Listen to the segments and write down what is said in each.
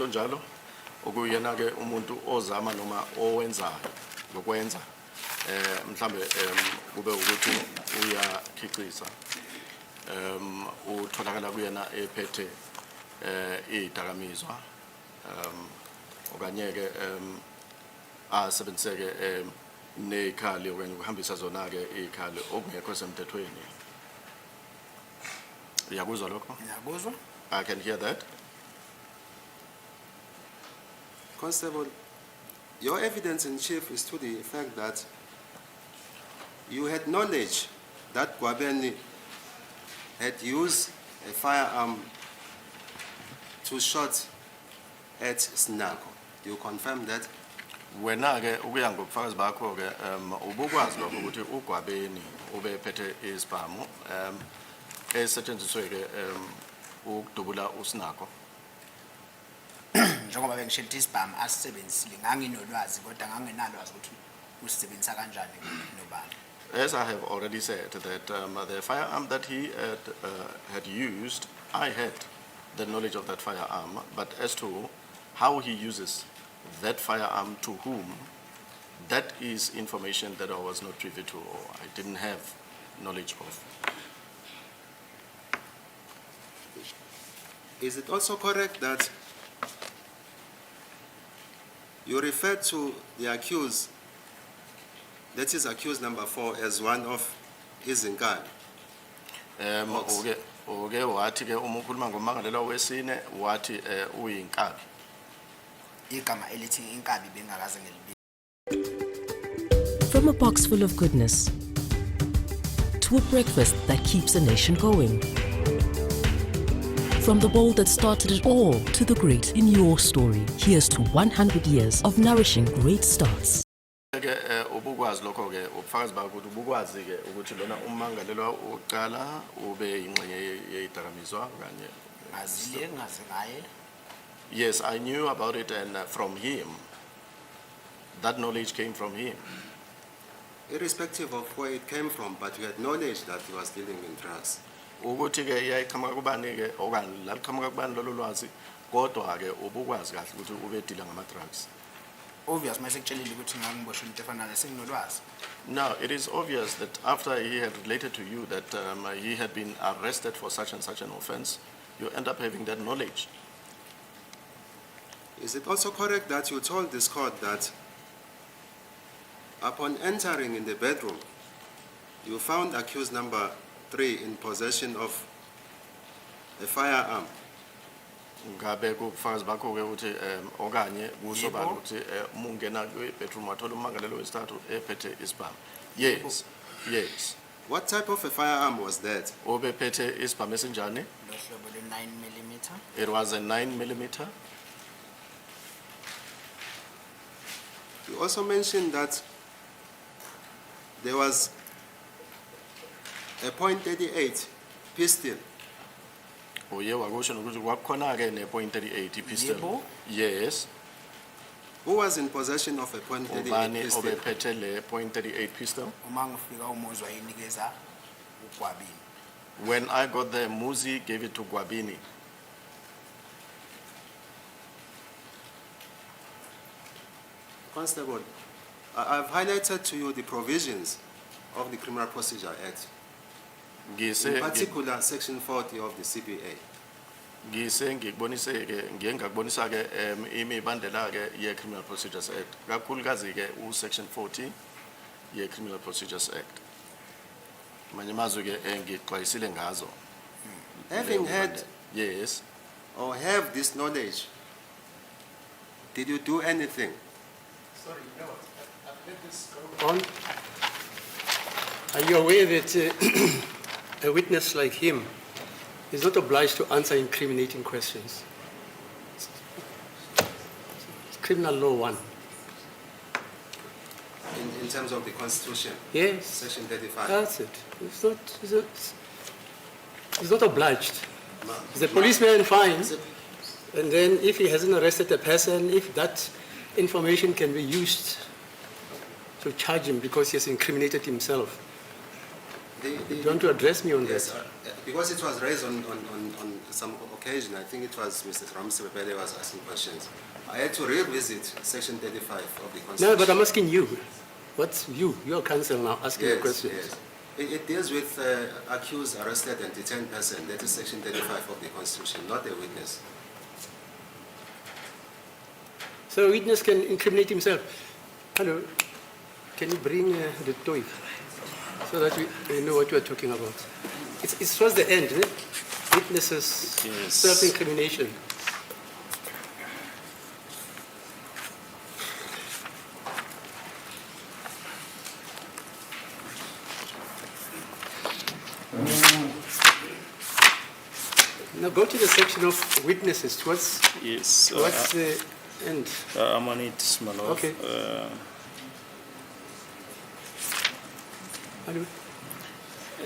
Njalo okuyena ke umuntu ozama noma owenzayo lokwenza mhlambe kube ukuthi uyakhicisa utholakala kuyena ephethe idakamizwa okanye ke asebenziseke nezikhali okanye ukuhambisa zona ke izikhali okungekho semthethweni. Uyakuzwa lokho? Ngiyakuzwa. I can hear that. Constable, your evidence in chief is to the effect that you had knowledge that Gwabeni had used a firearm to shoot at Snako. Do you confirm that? Wena ke ukuya ngobufakazi bakho ke ubukwazi lokho ukuthi uGwabeni ubephethe isibhamu esetshenziswe ke ukudubula uSnako. Njengoba bengishilo ukuthi isibhamu asisebenzisile nganginolwazi kodwa ngangenalwazi ukuthi usisebenzisa kanjani nobani. As I have already said that the firearm that he had used, I had the knowledge of that firearm, but as to how he uses that firearm to whom, that is information that I was not privy to or I didn't have knowledge of. Is it also correct that you refer to the accused, that is accused number 4, as one of his inkali? Okay, wathi ke uma ukhuluma ngomangalelwa wesine wathi uyinkali. Igama elithi inkabi bengakaze ngilibi. From a box full of goodness to a breakfast that keeps a nation going. From the bowl that started it all to the great in your story. Here's to 100 years of nourishing great starts. Ke ubukwazi lokho ke ubufakazi bakho ukuthi ubukwazi ke ukuthi lona umangalelwa oqala ube ingxenye yezidakamizwa kanye. Ngazile ngaze ngaye. Yes, I knew about it and from him. That knowledge came from him. Irrespective of where it came from, but you had knowledge that he was dealing in drugs. Ukuthi ke yayiqhamuka kubani ke okanye la liqhamuka kubani lolu lwazi kodwa ke ubukwazi kahle ukuthi ube dealer ngama drugs. Obvious mase kutshelile ukuthi ngangiboshwe into efana nale senginolwazi. Now, it is obvious that after he had related to you that he had been arrested for such and such an offense, you end up having that knowledge. Is it also correct that you told this court that upon entering in the bedroom, you found accused number 3 in possession of a firearm? Ngabe kubufakazi bakho ke ukuthi okanye kusobala ukuthi umungena kwi-bedroom wathola umangalelo wesithathu ephethe isibhamu. Yes, yes. What type of a firearm was that? Obephethe isibhamu esinjani? Lohlobo le 9mm. It was a 9mm. You also mentioned that there was a .38 pistol. Uye wakusho nokuthi kwakukhona ke ne.38 pistol. Yebo. Yes. Who was in possession of a .38 Ubani pistol? obephethe le .38 pistol? Uma ngifika uMuzwa yinikeza uGwabini. When I got there, Muzi gave it to Gwabini. Constable, I've highlighted to you the provisions of the Criminal Procedure Act, in particular Section 40 of the CPA. Ngise ngikubonise ke ngiyengakubonisa ke imibandela ke ye Criminal Procedures Act kakhulukazi ke u Section 40 ye Criminal Procedures Act. Manje mazwi ke ngixwayisile ngazo. Having had yes or have this knowledge, did you do anything? Sorry, no, I've let this go on. Are you aware that a witness like him is not obliged to answer incriminating questions? It's criminal law 1. In terms of the Constitution? Yes. Section 35. That's it. He's not obliged. The policeman finds, and then if he hasn't arrested a person, if that information can be used to charge him because he has incriminated himself. Do you want to address me on Yes, that? Because it was raised on some occasion, I think it was Mr. Ramsey Bele was asking questions. I had to revisit Section 35 of the Constitution. No, but I'm asking you. What's you, your counsel now, asking the questions? Yes. It deals with accused, arrested, and detained person. That is Section 35 of the Constitution, not a witness. So a witness can incriminate himself. Hello, can you bring the toy so that we know what you are talking about? It's towards the end, isn't it? Witnesses, Yes. self-incrimination. Now go to the section of witnesses. Towards Yes. the end. I'm on it, my lord. Okay. Hello.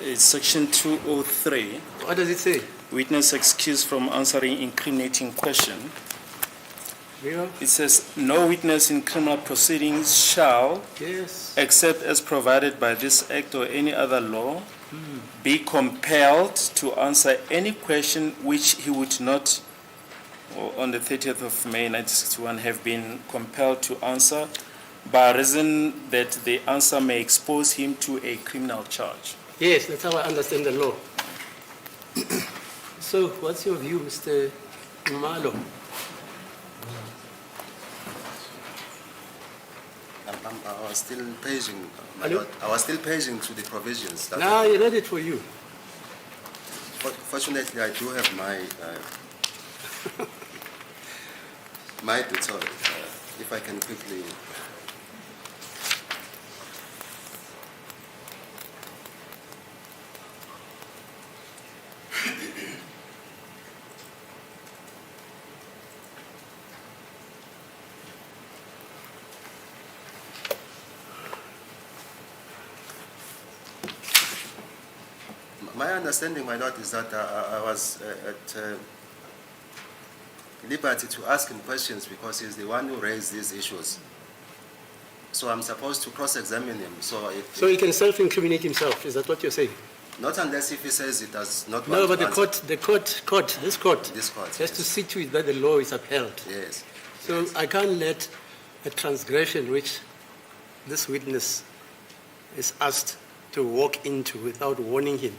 It's section 203. What does it say? Witness excused from answering incriminating question. Yeah. It says, no witness in criminal proceedings shall, Yes. except as provided by this act or any other law, be compelled to answer any question which he would not, or on the 30th of May 1961, have been compelled to answer by reason that the answer may expose him to a criminal charge. Yes, that's how I understand the law. So, what's your view, Mr. Malo? I was still paging. My Hello? lord. I was still paging to the provisions. That Now, I read it for you. Fortunately, I do have my my tutorial. If I can quickly. My understanding, my lord, is that I was at liberty to ask him questions because he's the one who raised these issues. So I'm supposed to cross-examine him. So So he can self-incriminate himself, is that what you're saying? not unless if he says he does not No, want but to answer. this court This court, has yes. to see to it that the law is upheld. Yes. So I can't let a transgression which this witness is asked to walk into without warning him.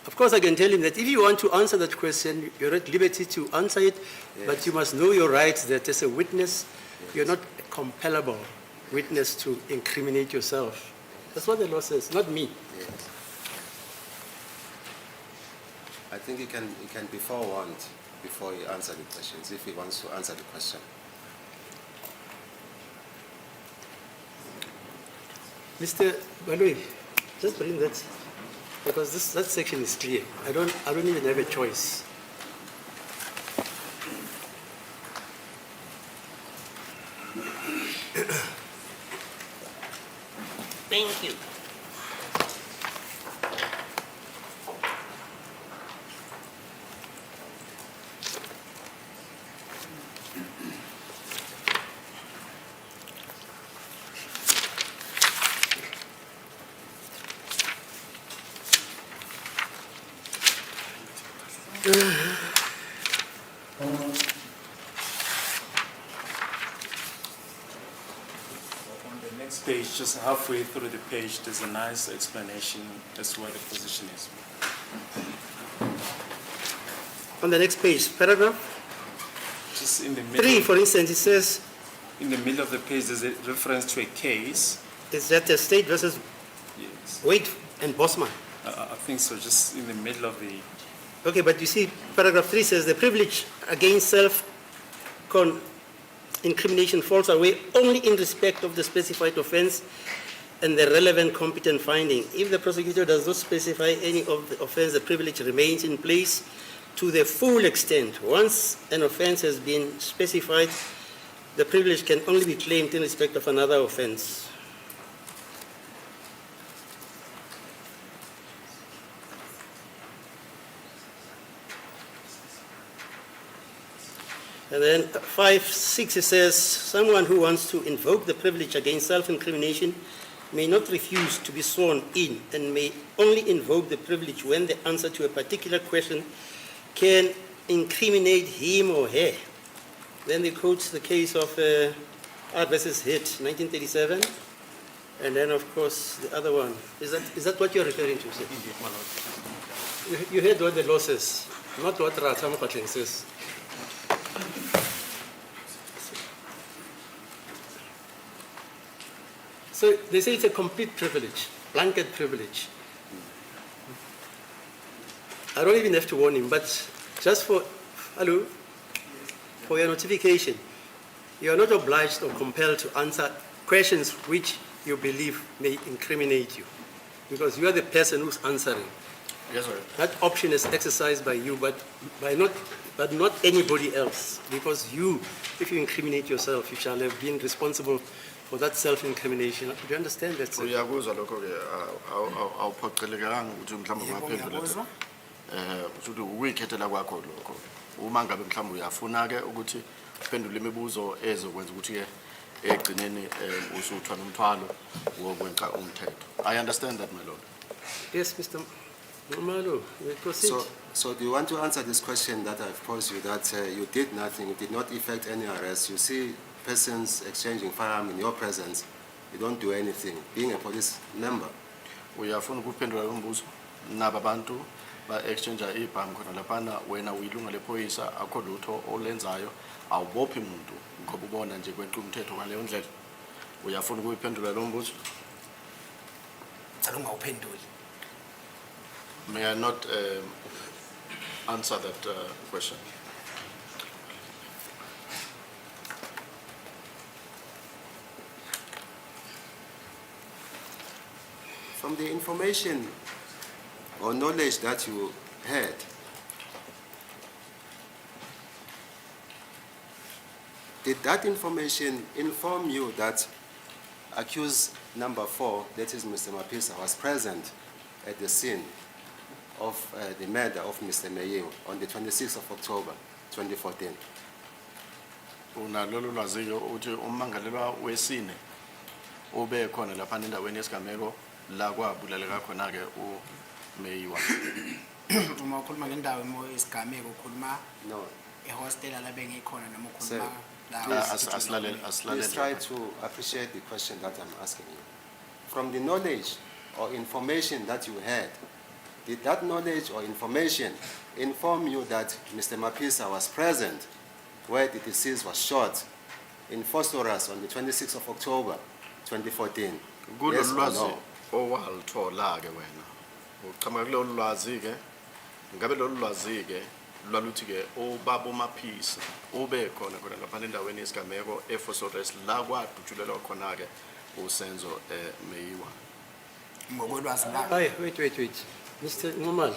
Of course, I can tell him that if you want to answer that question, you're at liberty to answer it, but Yes. you must know your rights that as a witness, you're not a compellable witness to incriminate yourself. That's what the law says, not me. Yes. I think he can be forewarned before he answers the questions, if he wants to answer the question. Mr. Balui, just bring that, because that section is clear. I don't even have a choice. Thank you. On the next page, just halfway through the page, there's a nice explanation as to what the position is. On the next page, paragraph Just in the middle, 3, for instance, it says, in the middle of the page, there's a reference to a case. is that the state versus Yes, Wade and Bosman. I think so. Just in the middle of the Okay, but you see, paragraph 3 says the privilege against self-incrimination falls away only in respect of the specified offense and the relevant competent finding. If the prosecutor does not specify any of the offense, the privilege remains in place to the full extent. Once an offense has been specified, the privilege can only be claimed in respect of another offense. And then 5.6, it says, someone who wants to invoke the privilege against self-incrimination may not refuse to be sworn in and may only invoke the privilege when the answer to a particular question can incriminate him or her. Then they quote the case of R versus Hitt, 1937. And then, of course, the other one. Is that what you're referring to, sir? Indeed, my lord. You heard what the law says, not what Ratam Patling says. So they say it's a complete privilege, blanket privilege. I don't even have to warn him, but just for your notification, you are not obliged or compelled to answer questions which you believe may incriminate you, because you are the person who's answering. Yes, sir. That option is exercised by you, but not anybody else, because you, if you incriminate yourself, you shall have been responsible for that self-incrimination. Do you understand that, sir? Uyakuzwa lokho-ke awuphoqelekanga ukuthi mhlawumbe Yebo, ungaphendula ngiyakuzwa. ukuthi ukuyikhethela kwakho lokho uma ngabe mhlawumbe uyafuna-ke ukuthi uphendule imibuzo ezokwenza ukuthi-ke ekugcineni usuthwa nomthwalo wokwenza umthetho. I understand that, my lord. Yes, Mr. Nomalo, we proceed. So do you want to answer this question that I've posed you, that you did nothing, you did not effect any arrest, you see persons exchanging firearms in your presence, you don't do anything, being a police member? Uyafuna ukuphendula lo mbuzo naba abantu ba-exchange ibhamu khona laphana wena uyilunga lephoyisa akho lutho olenzayo awubophi muntu ngoba ubona nje kwenqa umthetho ngaleyo ndlela. Uyafuna ukuyiphendula lo mbuzo? Ngicela ungawuphenduli. May I not answer that question? From the information or knowledge that you had, did that information inform you that accused number 4, that is Mr. Mapisa, was present at the scene of the murder of Mr. Meyiwa on the 26th of October, 2014? Unalolu lwaziyo ukuthi ummangalelwa wesine ube khona lapha endaweni yesigameko la kwabulaleka khona-ke uMeyiwa. Uma ukhuluma ngendawo yesigameko ukhuluma No. ehostel la bengikhona noma Sir, ukhuluma la. Please try to appreciate the question that I'm asking you. From the knowledge or information that you had, did that knowledge or information inform you that Mr. Mapisa was present where the deceased was shot in Phosphorus on the 26th of October, 2014? Yes or no? Owalithola-ke wena uqhamuka kulolu lwazi-ke ngabe lolu lwazi-ke lwaluthi-ke ubaba uMaphisa ube khona lapha endaweni yesigameko eFosores la kwadutshulelwa khona-ke uSenzo Meyiwa. Ngokolwazi lami. Wait. Mr. Nomal,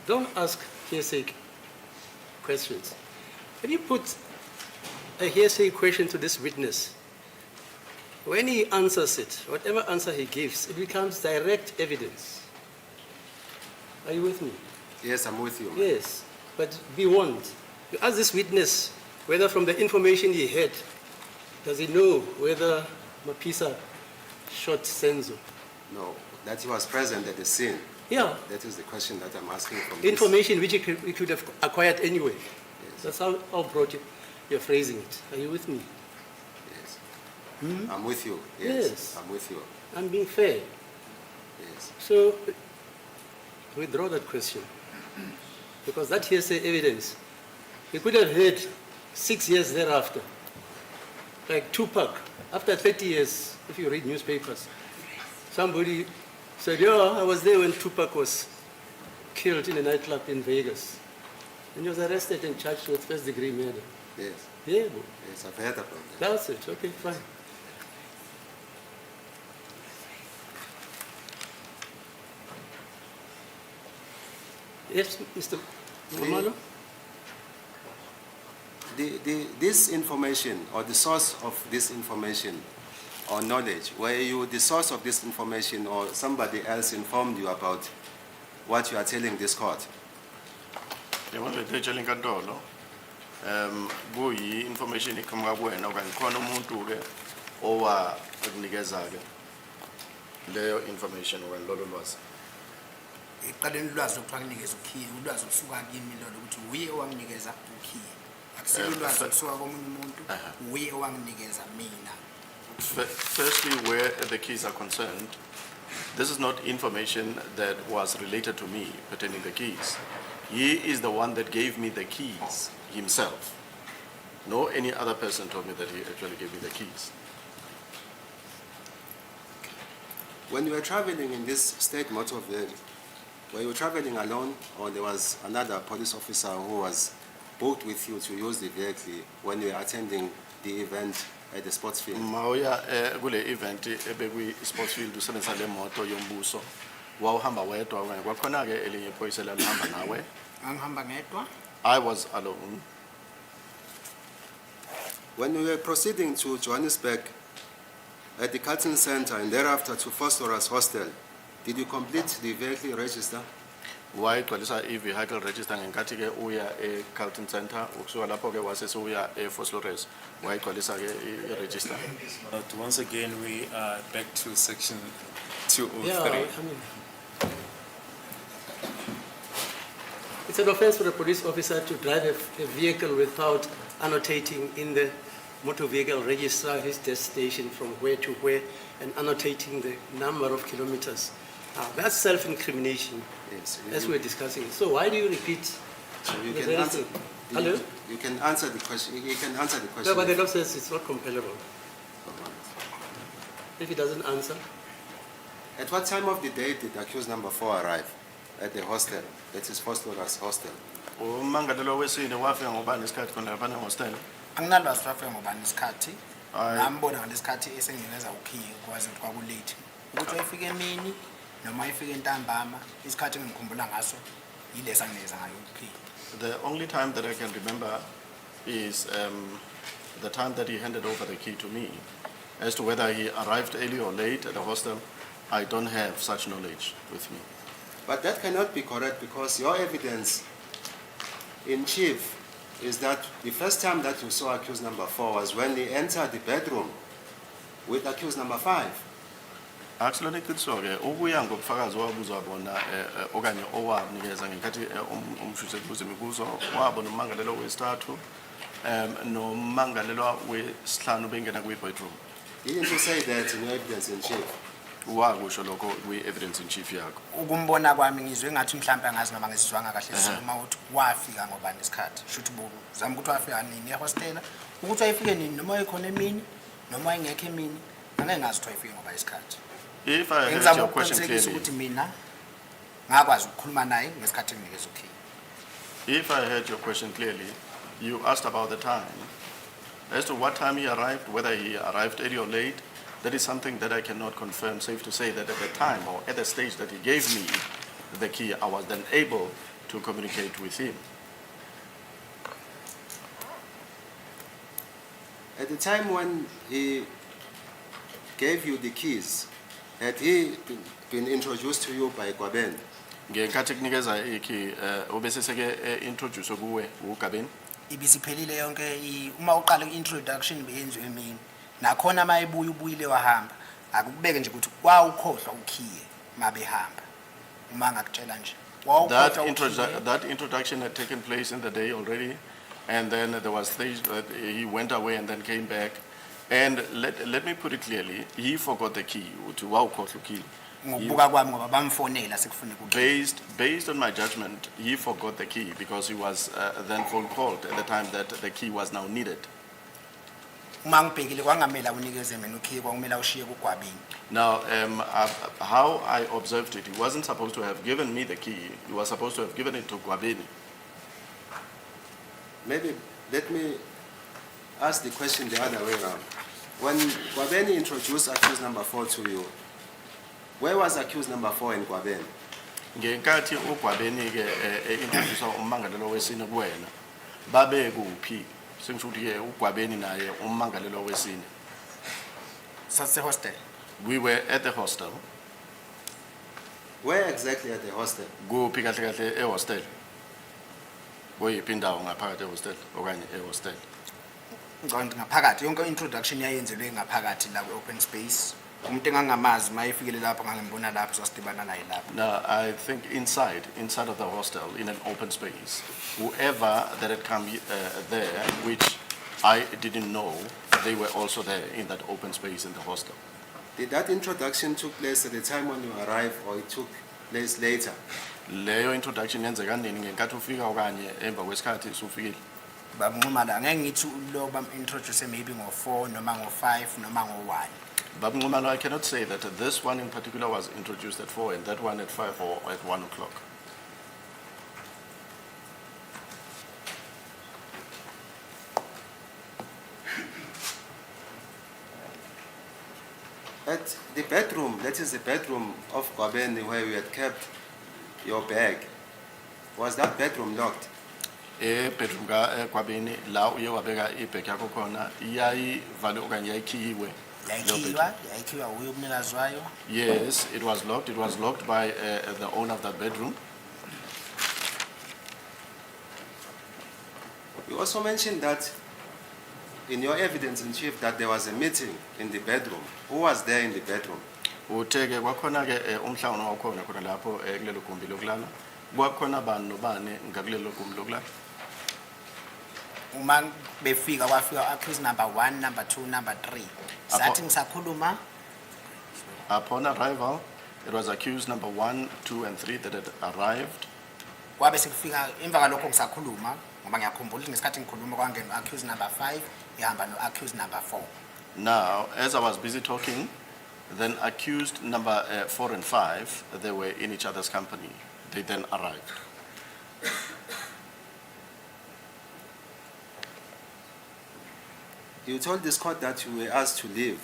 don't ask hearsay questions. When you put a hearsay question to this witness, when he answers it, whatever answer he gives, it becomes direct evidence. Are you with me? Yes, I'm with you. Yes, but be warned. You ask this witness whether from the information he had, does he know whether Mapisa shot Senzo? No, that he was present at the scene. Yeah, That is the question that I'm asking from this. information which he could have acquired anyway. Yes. That's how broad you're phrasing it. Are you with me? Yes. I'm with you. Yes. Yes. I'm with you. I'm being fair. Yes. So, withdraw that question. Because that hearsay evidence, he could have heard 6 years thereafter. Like Tupac, after 30 years, if you read newspapers, somebody said, yeah, I was there when Tupac was killed in a nightclub in Vegas. And he was arrested and charged with first-degree murder. Yes. Yeah, Yes, I've heard about that. that's it. Okay, fine. Yes, Mr. Mamalo? This information or the source of this information or knowledge, were you the source of this information or somebody else informed you about what you are telling this court? Yabona le tshela inkantolo kuyi information iqhamuka kuwena okanye khona umuntu ke owa ekunikeza ke leyo information when lolo lwazi. Ekuqaleni ulwazi lokuthiwa nginikeza ukhiye, ulwazi olusuka kimi lolo ukuthi uye owanginikeza ukhiye. Akusilo ulwazi olusuka komunye umuntu, uye owanginikeza mina. Firstly, where the keys are concerned, this is not information that was related to me pertaining the keys. He is the one that gave me the keys himself. No any other person told me that he actually gave me the keys. When you were traveling in this state motor vehicle, were you traveling alone or there was another police officer who was booked with you to use the vehicle when you were attending the event at the sports field? Mauya kule event ebekwi sports field usebenzisa le moto yombuso. Wawuhamba wedwa okanye kwakhona ke elinye iphoyisa lalihamba nawe? Angihamba ngedwa. I was alone. When you were proceeding to Johannesburg at the Carlton Center and thereafter to Phosphorus Hostel, did you complete the vehicle register? Wayigcwalisa i-vehicle register ngenkathi ke uya e-Carlton Center ukusuka lapho ke wase uya e-Phosphorus wayigcwalisa ke i-register. But once again, we are back to section Yeah, 203. I mean, it's an offense for a police officer to drive a vehicle without annotating in the motor vehicle register his destination from where to where and annotating the number of kilometers. That's self-incrimination, Yes. as we're discussing. So why do you repeat? So you the can very answer. thing? Hello? You can answer the question. You can answer the question. No, but the law says it's not compellable. If he doesn't answer, At what time of the day did accused number 4 arrive at the hostel? That is Phosphorus Hostel. Umangalelwa wesine wafika ngobani isikhathi khona lapha ne-hostel? Anginalwazi lwafika ngobani isikhathi. Aye. Ngambona ngalesikhathi esenginikeza ukhiye kwazi ukuthi kwakulate. Ukuthi wayefika emini noma wayefika entambama, isikhathi engikhumbula ngaso yilesa nginikeza ngayo ukhiye. The only time that I can remember is the time that he handed over the key to me. As to whether he arrived early or late at the hostel, I don't have such knowledge with me. But that cannot be correct because your evidence in chief is that the first time that you saw accused number 4 was when he entered the bedroom with accused number 5. Actually, ke ukuya ngobufakazi wabuzwa bona okanye owanikeza ngenkathi umshushisi mibuzo wabona umangalelwa wesithathu nomangalelwa wesihlanu bengena kwi-bedroom. Didn't you say that in your evidence in chief? Wakusho lokho kwi-evidence in chief yakho. Ukumbona kwami ngizwe ngathi mhlawumbe angazi noma ngizizwanga kahle sikhuluma ukuthi wafika ngobani isikhathi. Shuthi zama ukuthi wafika nini ehostela, ukuthi wayefike nini noma wayekhona emini noma wayengekho emini, angeke ngazi ukuthi wayefike ngobani isikhathi. If I heard Ngizama your question ukuqinisekisa clearly, ukuthi mina ngakwazi ukukhuluma naye ngesikhathi enginikeza ukhiye. if I heard your question clearly, you asked about the time. As to what time he arrived, whether he arrived early or late, that is something that I cannot confirm. Safe to say that at the time or at the stage that he gave me the key, I was then able to communicate with him. At the time when he gave you the keys, had he been introduced to you by Gwaben? Ngenkathi kunikeza ikey obese seke introduce kuwe uGabeni. Ibisiphelile yonke uma uqala i-introduction beyenziwe emini. Nakhona mayebuya ubuyile wahamba. Akubeke nje ukuthi wawukhohlwa ukhiye mabehamba. Uma ngakutshela nje. That introduction had taken place in the day already, and then there was stage that he went away and then came back. And let me put it clearly, he forgot the key. Ngokubuka kwami ngoba bamfonela sekufune ukukhiye. Based on my judgment, he forgot the key because he was then phone called at the time that the key was now needed. Uma ngibhekile kwangamela unikeze mina ukhiye kwakumela ushiye kuGwabini. Now, how I observed it, he wasn't supposed to have given me the key. He was supposed to have given it to Gwabeni. Maybe let me ask the question the other way around. When Gwabeni introduced accused number 4 to you, where was accused number 4 in Gwabeni? Ngenkathi uGwabeni ke introduce umangalelwa wesine kuwena. Babe kuphi? Sengisho ukuthi ke uGwabeni naye umangalelwa wesine. Sase hostel. We were at the hostel. Where exactly at the hostel? Kuphi kahle kahle ehostel. Kuyiphi indawo ngaphakathi ehostel okanye ehostel. Ngicabanga ngaphakathi yonke introduction yayenzelwe ngaphakathi la ku open space umuntu engangamazi mayefikile lapho ngangimbona lapho sasidibana naye lapho. Now, I think inside of the hostel, in an open space, whoever that had come there, which I didn't know, they were also there in that open space in the hostel. Did that introduction took place at the time when you arrived, or it took place later? Leyo introduction yenzeka nini ngenkathi ufika okanye emva kwesikhathi usufikile? Babunquma la ngeke ngithi lo bam-introduce maybe ngo-4 noma ngo-5 noma ngo-1. Babu Ngumalo, I cannot say that this one in particular was introduced at 4 and that one at 5 or at 1 o'clock. At the bedroom, that is the bedroom of Gwabeni where you had kept your bag, was that bedroom locked? Bedroom ka Kwabeni la uye wabeka ibhegi yakho khona iyayivale okanye yayikhiyiwe. Yayikhiwa uye umnikazi wayo. Yes, it was locked. It was locked by the owner of that bedroom. You also mentioned that in your evidence in chief that there was a meeting in the bedroom. Who was there in the bedroom? Utheke kwakhona ke umhlangano wakhona khona lapho kulelo gumbi lokulala. Kwakhona bani nobani ngakulelo gumbi lokulala? Uma befika kwafika accused number 1, number 2, number 3. Sathi ngisakhuluma Upon arrival, it was accused number 1, 2, and 3 that had arrived. kwabe sekufika emva kalokho ngisakhuluma ngoba ngiyakhumbula ukuthi ngesikhathi ngikhuluma kwangena accused number 5 ihamba no accused number 4. Now, as I was busy talking, then accused number 4 and 5, they were in each other's company. They then arrived. You told this court that you were asked to leave.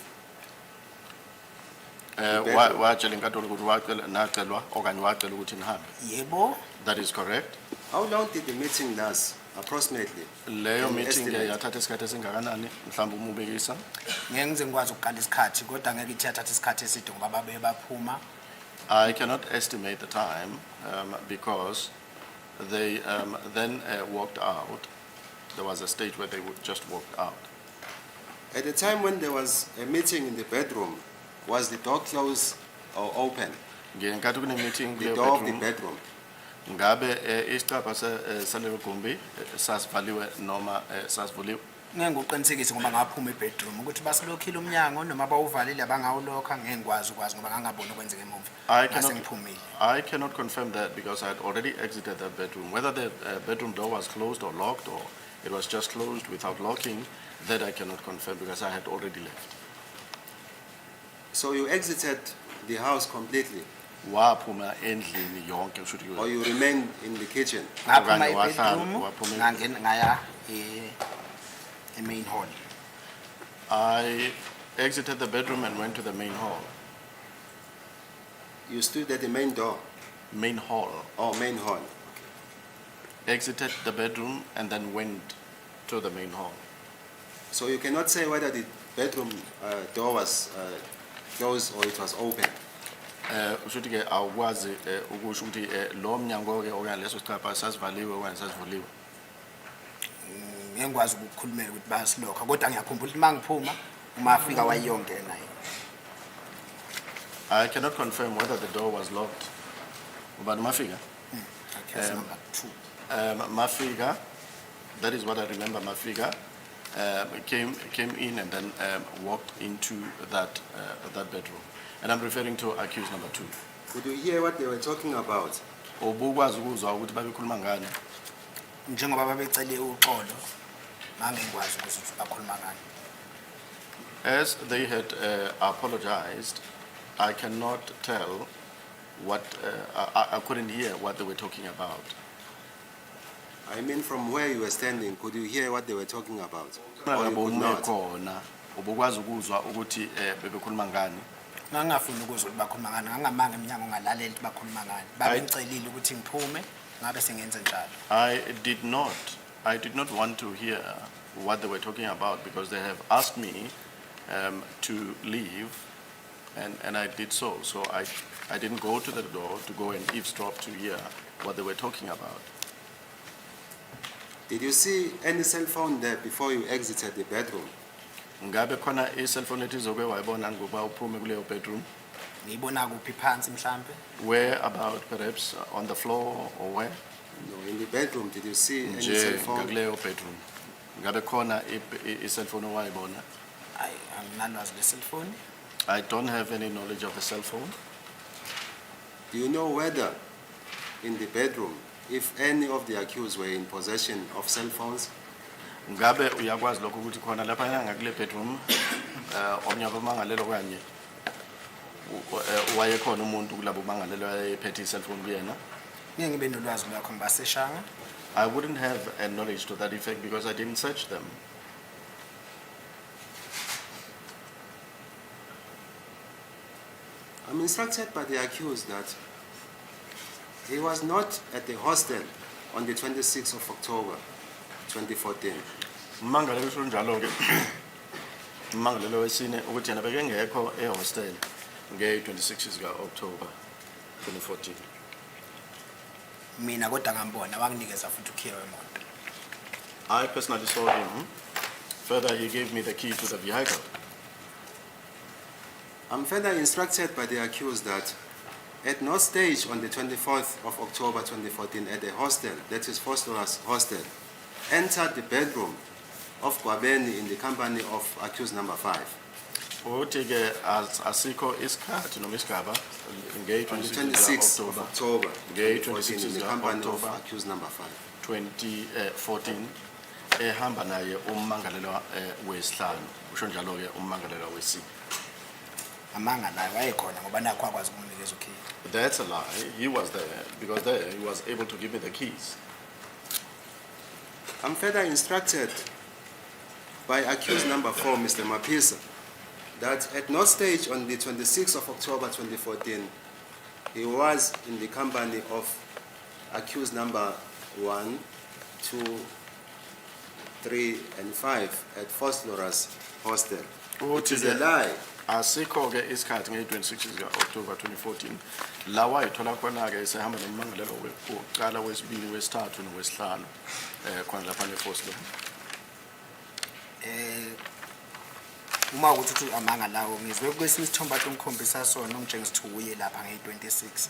Watshela inkantolo ukuthi nacelwa okanye wacela ukuthi nihambe. Yebo. That is correct. How long did the meeting last, approximately? Leyo Can you meeting estimate? yathatha isikhathi esingakanani mhlawumbe uma ubekisa? Ngeke ngize ngikwazi ukuqala isikhathi kodwa ngeke ithathe isikhathi eside ngoba babe baphuma. I cannot estimate the time because they then walked out. There was a stage where they would just walked out. At the time when there was a meeting in the bedroom, was the door closed or open? Ngenkathi kune meeting The kuleyo door of the bedroom, bedroom. ngabe isicabha salelo gumbi sasivaliwe noma sasivuliwe? Ngeke ngiqinisekise ngoba ngaphuma ebedroom ukuthi basilokhile umnyango noma bawuvalile abangawulokha ngeke ngikwazi ngoba ngangaboni okwenzeka emuva. Ngase ngiphumile. I cannot confirm that because I had already exited that bedroom. Whether the bedroom door was closed or locked or it was just closed without locking, that I cannot confirm because I had already left. So you exited the house completely, Waphuma endlini yonke usho ukuthi or you remained in the kitchen? Ngaphuma Okanye wahlala, ebedroom waphuma ngangena ngaya main hall. I exited the bedroom and went to the main hall. You stood at the main door, Main hall. or main hall. Exited the bedroom and then went to the main hall. So you cannot say whether the bedroom door was closed or it was open. Usho ukuthi ke awukwazi ukusho ukuthi lo mnyango ke okanye leso sicabha sasivaliwe okanye sasivuliwe. Ngeke ngikwazi ukukhulumela ukuthi bayasilokha kodwa ngiyakhumbula ukuthi mangiphuma uma afika wayongena yena. I cannot confirm whether the door was locked. Ubani Mafika? Accused number 2. Mafika, that is what I remember. Mafika came in and then walked into that bedroom, and I'm referring to accused number 2. Could you hear what they were talking about? Ubukwazi ukuzwa ukuthi babekhuluma ngani? Njengoba babecele uxolo ngeke ngikwazi ukuthi bakhuluma ngani. As they had apologized, I cannot tell what I couldn't hear what they were talking about. I mean, from where you were standing, could you hear what they were talking about? Or you could not? Khona ubukwazi ukuzwa ukuthi bebekhuluma ngani? Ngangafuni ukuzwa ukuthi bakhuluma ngani, ngangamanga eminyango ngalaleli ukuthi bakhuluma ngani. Babengicelile ukuthi ngiphume, ngabe sengenze njalo. I did not want to hear what they were talking about because they have asked me to leave, and I did so. So I didn't go to the door to go and eavesdrop to hear what they were talking about. Did you see any cell phone there before you exited the bedroom? Ngabe khona i-cell phone ethi zoke wayibona ngoba uphume kuleyo bedroom? ngiyibona kuphi phansi mhlambe Where about, perhaps on the floor or where? No, in the bedroom, did you see any Nje cell phone? ngakuleyo bedroom. Ngabe khona i-cell phone owayibona? hayi anginalwazi le-cellphone. I don't have any knowledge of a cell phone. Do you know whether in the bedroom, if any of the accused were in possession of cell phones? Ngabe uyakwazi lokho ukuthi khona lapha ngakule bedroom omnye abamangalelo kanye wayekhona umuntu kulabo mangalelo ayephethe i-cell phone kuyena? ngeke ngibe nolwazi lwakho ngibaseshanga. I wouldn't have a knowledge to that effect because I didn't search them. I'm instructed by the accused that he was not at the hostel on the 26th of October, 2014. Mangalelo kusho njalo ke. Mangalelo wesine ukuthi yena bekengekho ehostel nge-26 ka-October 2014. Mina kodwa ngambona wanginikeza futhi ukhiye wemoto. I personally saw him. Further, he gave me the key to the vehicle. I'm further instructed by the accused that at no stage on the 24th of October 2014 at the hostel, that is Foster's hostel, entered the bedroom of Gwabeni in the company of accused number 5. Uthi ke asikho isikhathi noma isigaba On the 26th of October 2014 in the company of accused number 5. 2014 ehamba naye ummangalelwa wesihlanu usho njalo ke ummangalelwa wesine. Amanga naye wayekhona ngoba nakho akwazi ukunginikeza ukhiye. That's a lie. He was there because there he was able to give me the keys. I'm further instructed by accused number 4, Mr. Mapisa, that at no stage on the 26th of October 2014, he was in the company of accused number 1, 2, 3, and 5 at Foster's hostel. It is a lie. Asikho ke isikhathi nge-26 ka-October 2014 la wayithola khona ke sehamba nommangalelo wokuqala wesibili wesithathu nowesihlanu khona lapha eFoslo. Uma ukuthi uthi amanga lawo ngizwe kwesinye isithombe athi ungikhombisa sona ongitshengisa ukuthi uye lapha nge-26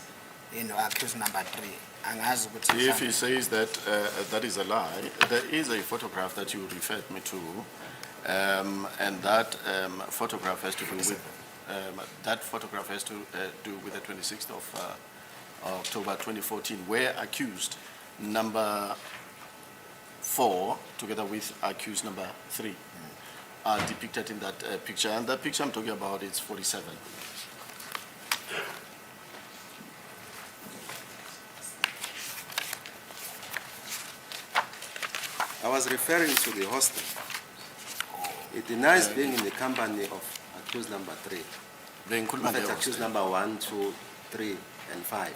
eno accused number 3 angazi ukuthi If he says that that is a lie, there is a photograph that you referred me to, and that photograph has to do with the 26th of October 2014, where accused number 4 together with accused number 3 are depicted in that picture, and that picture I'm talking about is 47. I was referring to the hostel. It denies being in the company of accused number 3. In fact, accused number 1, 2, 3, and 5.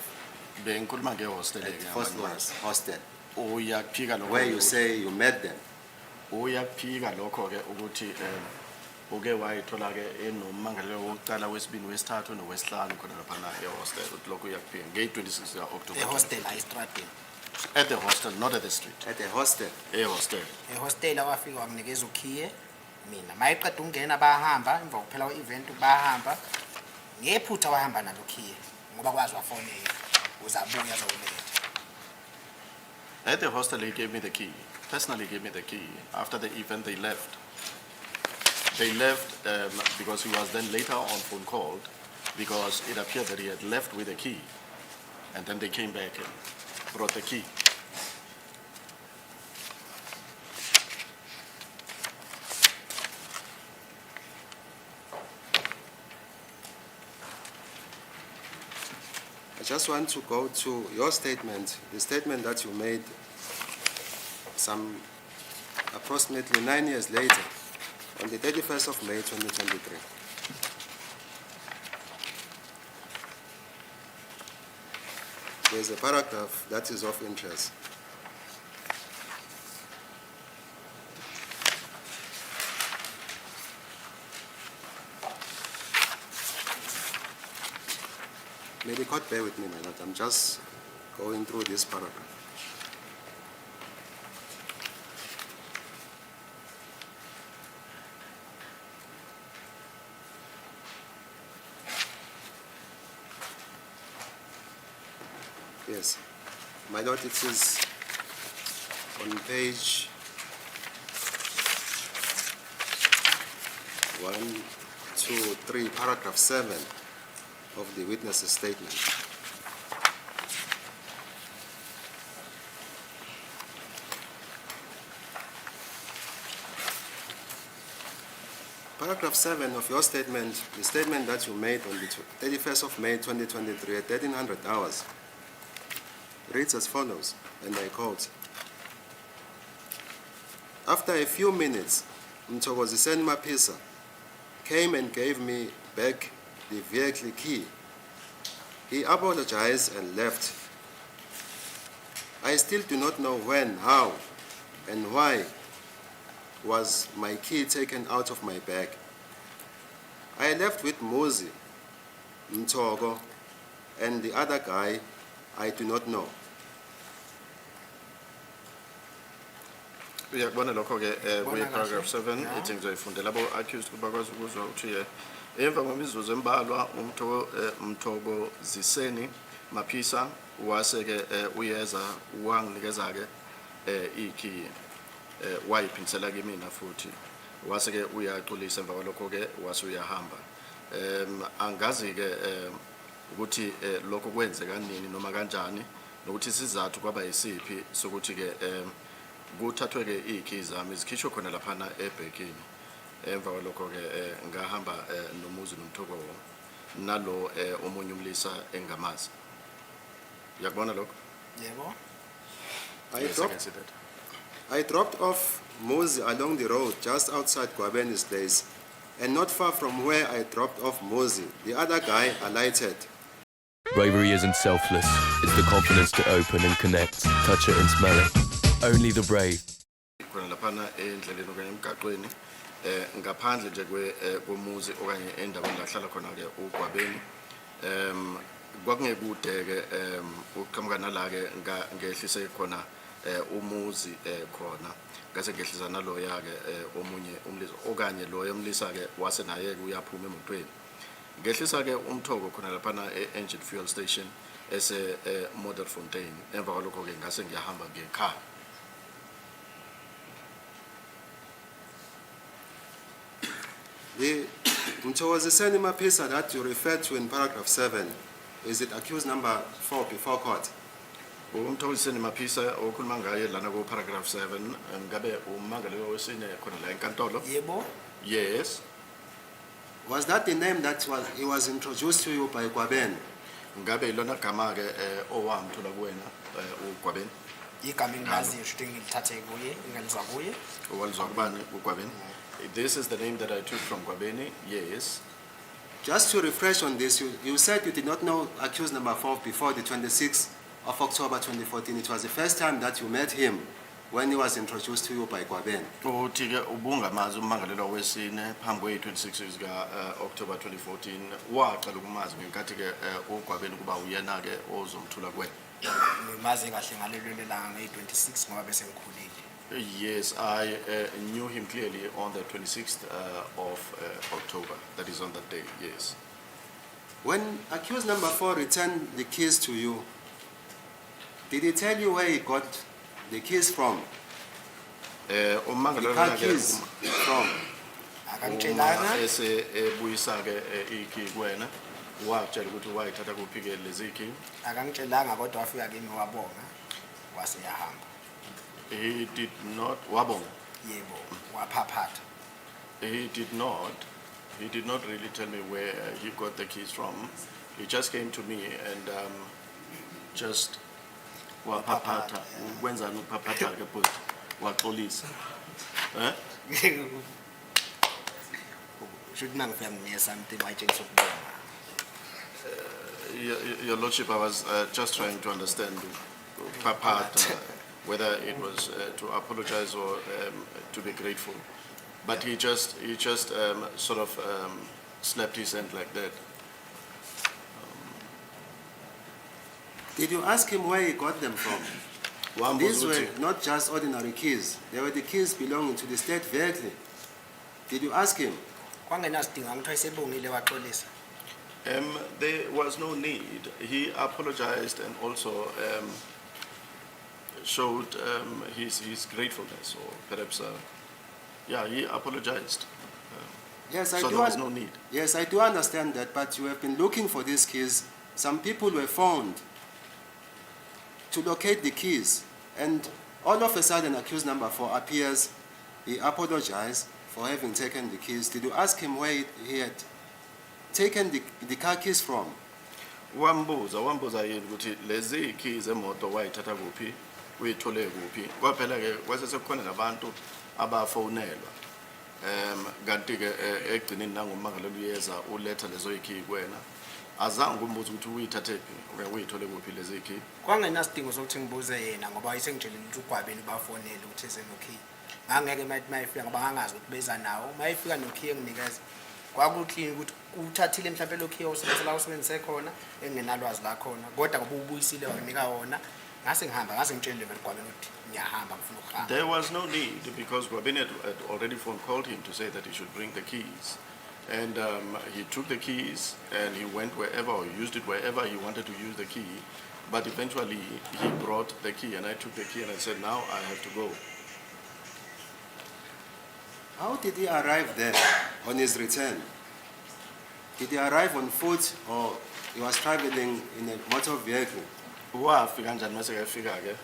At Foster's hostel, where you say you met them. Uyaphika lokho ke ukuthi uke wayithola ke enommangalelo wokuqala wesibili wesithathu nowesihlanu khona lapha na ehostel lokho uyaphika nge-26 October. ehostel ayistradini. At the hostel, not at the street. At the hostel. Ehostel. ehostel awafika wanginikeza ukhiye mina mayiqeda ukungena bahamba emva kokuphela kwe-event bahamba ngephutha wahamba nalo ukhiye ngoba kwazi wafonela uzabuya azowuletha. At the hostel, he gave me the key. Personally gave me the key. After the event, they left. They left because he was then later on phone called because it appeared that he had left with a key. And then they came back and brought the key. I just want to go to your statement, the statement that you made some approximately 9 years later, on the 31st of May 2023. There's a paragraph that is of interest. May the court bear with me, my lord. I'm just going through this paragraph. Yes. My lord, it is on page 1, 2, 3, paragraph 7 of the witness's statement. Paragraph 7 of your statement, the statement that you made on the 31st of May 2023 at 1300 hours, reads as follows, and I quote, "After a few minutes, Mthokoziseni Mapisa came and gave me back the vehicle key. He apologized and left. I still do not know when, how, and why was my key taken out of my bag. I left with Muzi, Mthogo, and the other guy I do not know." Uyakubona lokho ke Bona paragraph kahle. 7 Yeah. ethi ngizoyifundela abo accused ukuthi bakwazi ukuzwa ukuthi emva kwemizuzu embalwa Mthokoziseni Mapisa wase ke uyeza wanginikeza ke ikey wayiphindisela kimi futhi wase ke uyaxolisa emva kwalokho ke wase uyahamba. Angazi ke ukuthi lokho kwenze kanini noma kanjani nokuthi sizathu kwaba yisiphi sokuthi ke kuthathwe ke ikey zami zikhishwe khona laphana ebhekini. Emva kwalokho ke ngahamba nomuzi nomthoko nalo omunye umlisa engamazi. Uyakubona lokho? Yebo. Yes, I can see that. I dropped off Muzi along the road just outside Gwabeni's place, and not far from where I dropped off Muzi, the other guy alighted. Bravery isn't selfless. It's the confidence to open and connect, touch it and smell it. Only the brave. Khona laphana endleleni okanye emgaqweni ngaphandle nje komuzi okanye endaweni la hlala khona ke uGwabeni. Kwakungekude ke ukuqhamuka nala ke ngehlise khona umuzi khona ngase ngehlisa naloya ke omunye umlisa okanye lo yemlisa ke wase naye ke uyaphuma emotweni. Ngehlisa ke umthoko khona laphana engine fuel station ese Model Fontaine. Emva kwalokho ke ngase ngiyahamba ngekhaya. The Mthokoziseni Mapisa that you referred to in paragraph 7, is it accused number 4 before court? Umthokoziseni Mapisa okhuluma ngaye lana ku paragraph 7 ngabe umangalelwa wesine khona la enkantolo. Yebo. Yes. Was that the name that he was introduced to you by Gwaben? Ngabe ilona gama ke owamthola kuwena uGwabeni Igama engilaziyo shouthi ngilithathe kuye, ngalizwa kuye. owalizwa kubani uGwabeni. This is the name that I took from Gwabeni. Yes. Just to refresh on this, you said you did not know accused number 4 before the 26th of October 2014. It was the first time that you met him when he was introduced to you by Gwaben. Uthi ke ubungamazi umangalelwa wesine phambi kwe-26 zika October 2014 waqala ukumazi ngenkathi ke uGwabeni kuba uyena ke ozomthula kuwena. Ngimazi kahle ngalelo lelanga nge-26 ngoba bese ngikhulile. Yes, I knew him clearly on the 26th of October. That is on that day, yes. When accused number 4 returned the keys to you, did he tell you where he got the keys from? The car keys from? Akangitshelanga. Ese ebuyisa ke ikey kuwena watshela ukuthi wayithatha kuphi ke lezi key. Akangitshelanga kodwa wafika kimi wabonga wase yahamba. He did not wabonga. Yebo, waphaphata. He did not really tell me where he got the keys from. He just came to me and just waphaphata. Wenzani uphaphata ke but waxolisa. Shouthi mangifika ngiye something wayitshengisa ukubonga. Your Lordship, I was just trying to understand phaphata, whether it was to apologize or to be grateful. But he just sort of slapped his hand like that. Did you ask him where he got them from? These were not just ordinary keys. They were the keys belonging to the state vehicle. Did you ask him? Kwangenasidingo ngithiwa isebongile waxolisa. There was no need. He apologized and also showed his gratefulness, or perhaps, yeah, he apologized. Yes, I So do. there was no need. Yes, I do understand that, but you have been looking for these keys. Some people were found to locate the keys, and all of a sudden, accused number 4 appears. He apologized for having taken the keys. Did you ask him where he had taken the car keys from? Wambuza yini ukuthi lezi keys emoto wayithatha kuphi, uyithole kuphi. Kwaphela ke kwase sekukhona nabantu abafonelwa. Kanti ke egcineni nangomangalelo uyeza uletha lezo key kuwena. Azange umbuze ukuthi uyithathephi, okanye uyithole kuphi lezi key. Kwangenasidingo sokuthi ngibuze yena ngoba ayisengitshelile ukuthi uGwabeni bafonele ukuthi ezenokhi. Ngangeke mayifika ngoba ngangazi ukuthi beza nawo. Mayifika nokhi enginikeza. Kwakuclean ukuthi uthathile mhlawumbe lokhi osebenzela usebenzise khona engenalwazi la khona. Kodwa ngoba ubuyisile wanika wona. Ngase ngihamba ngase ngitshelile vele uGwabeni ukuthi ngiyahamba ngifuna ukuhamba. There was no need because Gwabeni had already called him to say that he should bring the keys. And he took the keys and he went wherever, or used it wherever he wanted to use the key. But eventually he brought the key and I took the key and I said, now I have to go. How did he arrive there on his return? Did he arrive on foot or he was traveling in a motor vehicle? Wafika kanjani mase kefika ke?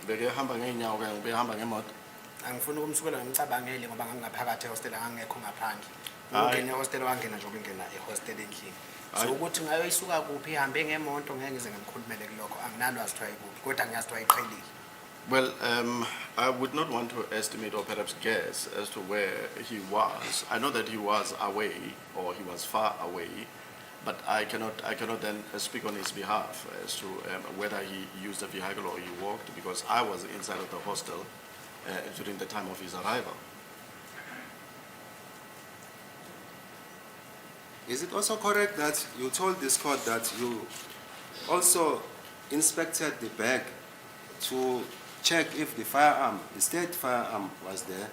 Bekehamba ngeenyawo ke ubehamba ngemoto. Angifuni ukumsukela ngicabangele ngoba ngangaphakathi ehostel angekho ngaphandle. Ungena ehostel wangena nje ubengena ehostel endlini. So ukuthi ngayoyisuka kuphi ihambe ngemonto ngeke ngize ngimkhulumele kulokho anginalwazi ukuthi ayikuphi kodwa ngiyazi ukuthi ayiqhelile. Well, I would not want to estimate or perhaps guess as to where he was. I know that he was away or he was far away, but I cannot then speak on his behalf as to whether he used a vehicle or he walked, because I was inside of the hostel during the time of his arrival. Is it also correct that you told this court that you also inspected the bag to check if the firearm, the state firearm, was there?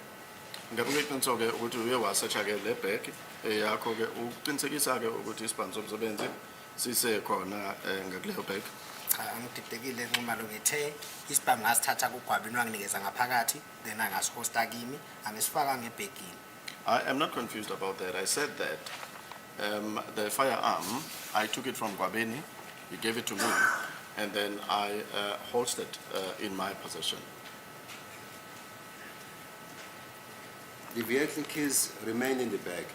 Ngakubekho ke ukuthi uye wasearcha ke le bag yakho ke uqinisekisa ke ukuthi isibhamu somsebenzi sisekhona ngakuleyo bag. Cha angididekile uma lo ngithe isibhamu ngasithatha kuGwabeni wanginikeza ngaphakathi then angasihosta kimi angisifaka ngebhegini. I am not confused about that. I said that the firearm, I took it from Gwabeni, he gave it to me, and then I holstered in my possession. The vehicle keys remain in the bag.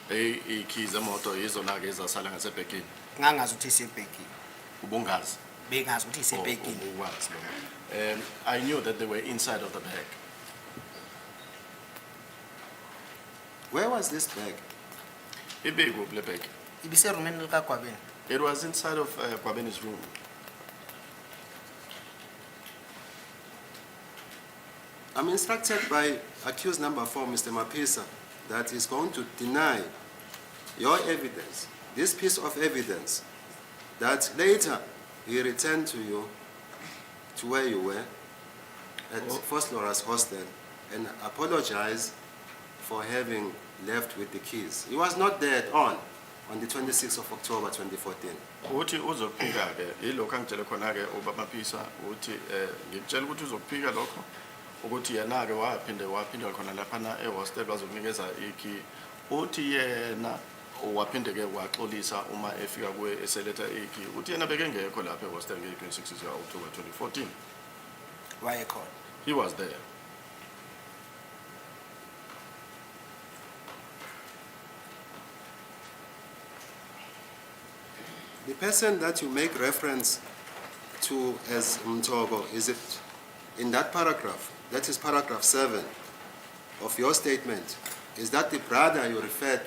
Keys emoto izona ke ezasala ngasebhekini. Ngangazi ukuthi isebhegini. Ubungazi. Bengazi ukuthi isebhegini. Ubuwazi lo. I knew that they were inside of the bag. Where was this bag? Ibekuphi le bag? Ibiserumeni likaGwabeni. It was inside of Gwabeni's room. I'm instructed by accused number 4, Mr. Mapisa, that he's going to deny your evidence, this piece of evidence, that later he returned to you, to where you were, at First Laura's hostel, and apologized for having left with the keys. He was not there at all on the 26th of October 2014. Uthi uzophika ke ilokho angitshele khona ke ubaba Mapisa uthi ngitshela ukuthi uzophika lokho ukuthi yena ke waphinde khona lapha na ehostel bazokunikeza ikey. Uthi yena waphinde ke waxolisa uma efika kuwe eseletha ikey. Uthi yena bekengekho lapha ehostel nge-26 October 2014. Wayekhona. He was there. The person that you make reference to as Mtogo, is it in that paragraph? That is paragraph 7 of your statement. Is that the brother you referred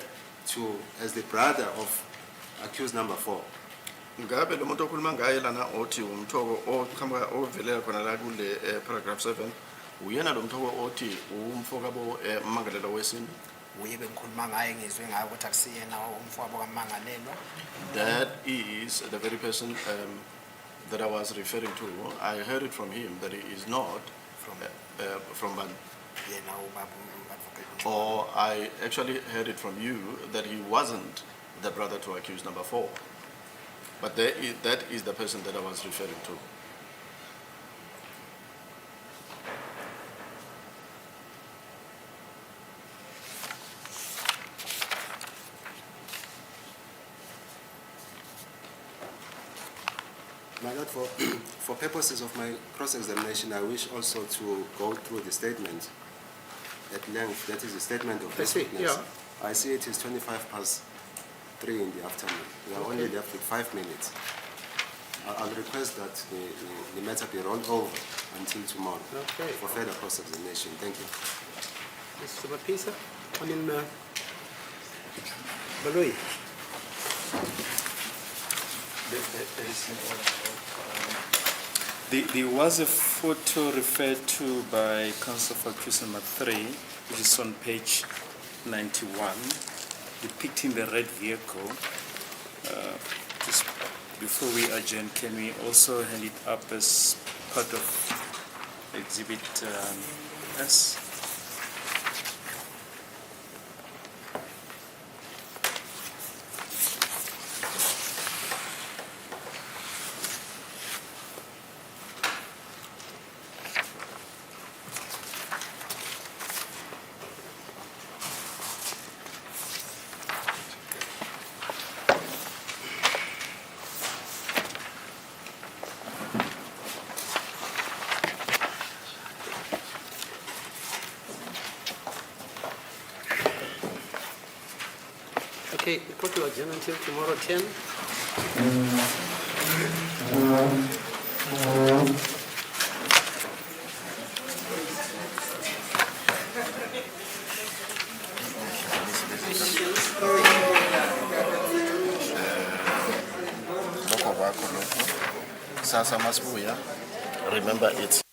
to as the brother of accused number 4? Ngabe lo muntu okhuluma ngaye lana othi umthoko oqhamuka ovelela khona la kule paragraph 7 uyena lo mthoko othi umfokabo Mangalelwa wesini. Uye bengikhuluma ngaye ngizwe ngayo ukuthi akusiyena umfowabo kaMangalelwa. That is the very person that I was referring to. I heard it from him that he is not from Ban. Yena ubaba advocate. Or I actually heard it from you that he wasn't the brother to accused number 4. But that is the person that I was referring to. My Lord, for purposes of my cross-examination, I wish also to go through the statement at length. That is the statement of this see, witness. yeah. I see it is 3:25 in the afternoon. We are only left with 5 minutes. I'll request that the matter be rolled over until tomorrow Okay. for further cross-examination. Thank you. Mr. Mapisa, Baloi. There was a photo referred to by Counsel for accused number 3, which is on page 91, depicting the red vehicle. Just before we adjourn, can we also hand it up as part of Exhibit S? Okay, the court will adjourn until tomorrow 10. Sasa masibuya, remember it.